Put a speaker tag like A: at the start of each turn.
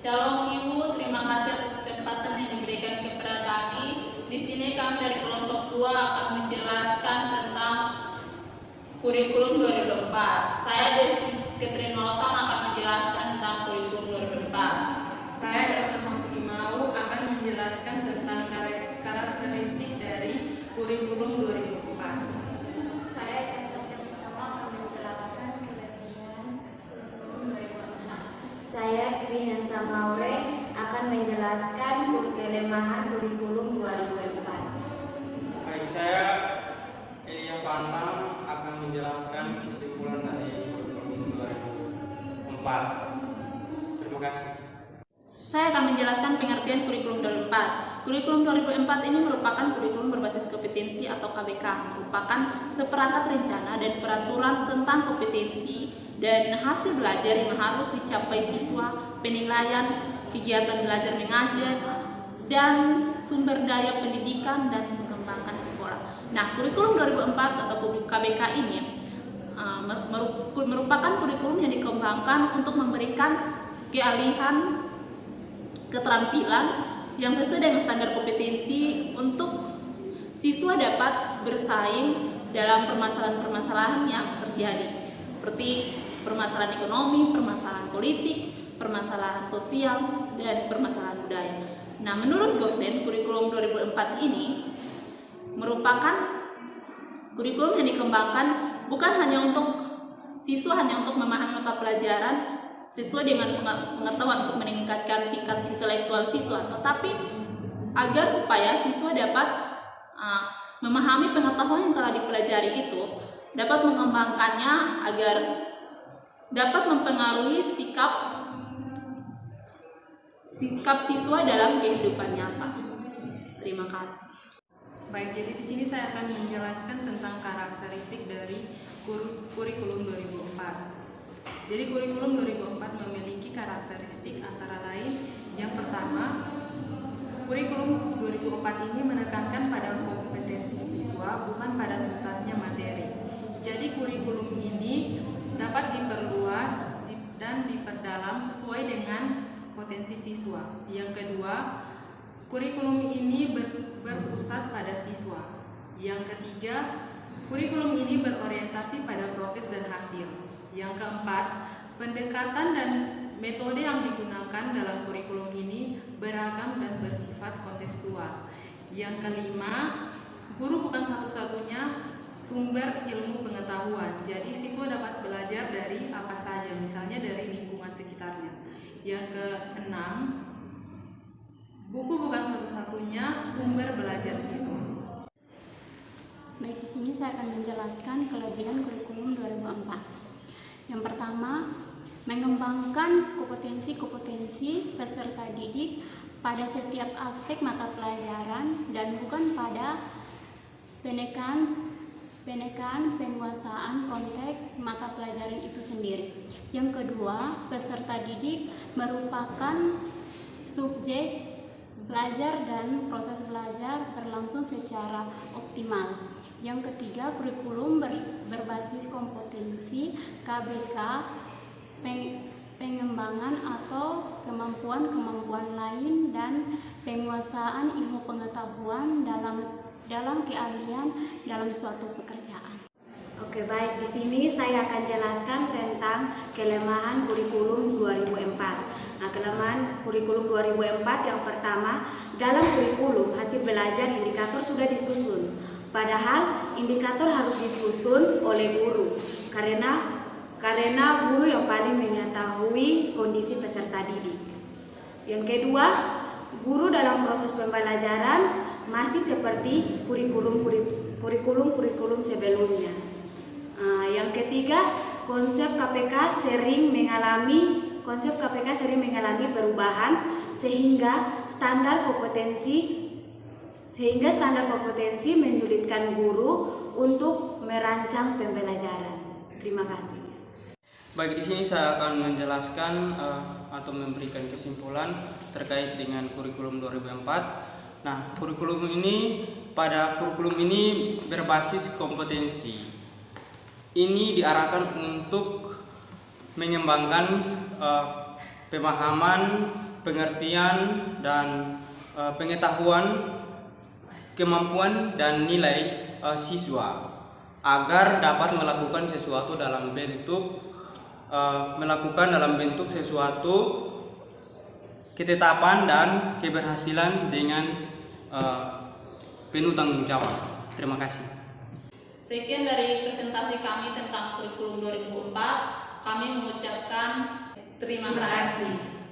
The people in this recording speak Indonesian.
A: Shalom Ibu, terima kasih atas kesempatan yang diberikan kepada kami. Di sini kami dari kelompok 2 akan menjelaskan tentang kurikulum 2004. Saya Desi Catherine Noltam akan menjelaskan tentang kurikulum 2004.
B: Saya Elsa Mangkudimau akan menjelaskan tentang karakteristik dari kurikulum 2004.
C: Saya Kasaja pertama akan menjelaskan kelebihan kurikulum 2004. Saya Trihensa Maure akan menjelaskan kelemahan kurikulum 2004.
D: Baik, saya Elia Fanta akan menjelaskan kesimpulan dari kurikulum 2004. Terima kasih.
A: Saya akan menjelaskan pengertian kurikulum 2004. Kurikulum 2004 ini merupakan kurikulum berbasis kompetensi atau KBK, merupakan seperangkat rencana dan peraturan tentang kompetensi dan hasil belajar yang harus dicapai siswa, penilaian, kegiatan belajar mengajar, dan sumber daya pendidikan dan mengembangkan sekolah. Nah, kurikulum 2004 atau KBK ini merupakan kurikulum yang dikembangkan untuk memberikan keahlian, keterampilan yang sesuai dengan standar kompetensi untuk siswa dapat bersaing dalam permasalahan-permasalahan yang terjadi, seperti permasalahan ekonomi, permasalahan politik, permasalahan sosial, dan permasalahan budaya. Nah, menurut Gordon, kurikulum 2004 ini merupakan kurikulum yang dikembangkan bukan hanya untuk siswa, hanya untuk memahami mata pelajaran sesuai dengan pengetahuan untuk meningkatkan tingkat intelektual siswa, tetapi agar supaya siswa dapat memahami pengetahuan yang telah dipelajari itu, dapat mengembangkannya agar dapat mempengaruhi sikap siswa dalam kehidupan nyata. Terima kasih.
B: Baik, jadi di sini saya akan menjelaskan tentang karakteristik dari kurikulum 2004. Jadi kurikulum 2004 memiliki karakteristik antara lain yang pertama, kurikulum 2004 ini menekankan pada kompetensi siswa bukan pada tuntasnya materi. Jadi kurikulum ini dapat diperluas dan diperdalam sesuai dengan potensi siswa. Yang kedua, kurikulum ini berpusat pada siswa. Yang ketiga, kurikulum ini berorientasi pada proses dan hasil. Yang keempat, pendekatan dan metode yang digunakan dalam kurikulum ini beragam dan bersifat kontekstual. Yang kelima, guru bukan satu-satunya sumber ilmu pengetahuan. Jadi siswa dapat belajar dari apa saja, misalnya dari lingkungan sekitarnya. Yang keenam, buku bukan satu-satunya sumber belajar siswa.
C: Baik, di sini saya akan menjelaskan kelebihan kurikulum 2004. Yang pertama, mengembangkan kompetensi peserta didik pada setiap aspek mata pelajaran dan bukan pada penguasaan konteks mata pelajaran itu sendiri. Yang kedua, peserta didik merupakan subjek belajar dan proses belajar berlangsung secara optimal. Yang ketiga, kurikulum berbasis kompetensi KBK, pengembangan atau kemampuan-kemampuan lain dan penguasaan ilmu pengetahuan dalam keahlian dalam suatu pekerjaan.
E: Oke, baik, di sini saya akan jelaskan tentang kelemahan kurikulum 2004. Nah, kelemahan kurikulum 2004 yang pertama, dalam kurikulum hasil belajar indikator sudah disusun. Padahal indikator harus disusun oleh guru karena guru yang paling mengetahui kondisi peserta didik. Yang kedua, guru dalam proses pembelajaran masih seperti kurikulum sebelumnya. Yang ketiga, konsep KPK sering mengalami perubahan sehingga standar kompetensi menyulitkan guru untuk merancang pembelajaran. Terima kasih.
D: Baik, di sini saya akan menjelaskan atau memberikan kesimpulan terkait dengan kurikulum 2004. Nah, kurikulum ini berbasis kompetensi. Ini diarahkan untuk mengembangkan pemahaman pengertian dan pengetahuan, kemampuan dan nilai siswa agar dapat melakukan sesuatu dalam bentuk sesuatu ketetapan dan keberhasilan dengan penuh tanggung jawab. Terima kasih.
A: Sekian dari presentasi kami tentang kurikulum 2004. Kami mengucapkan terima kasih.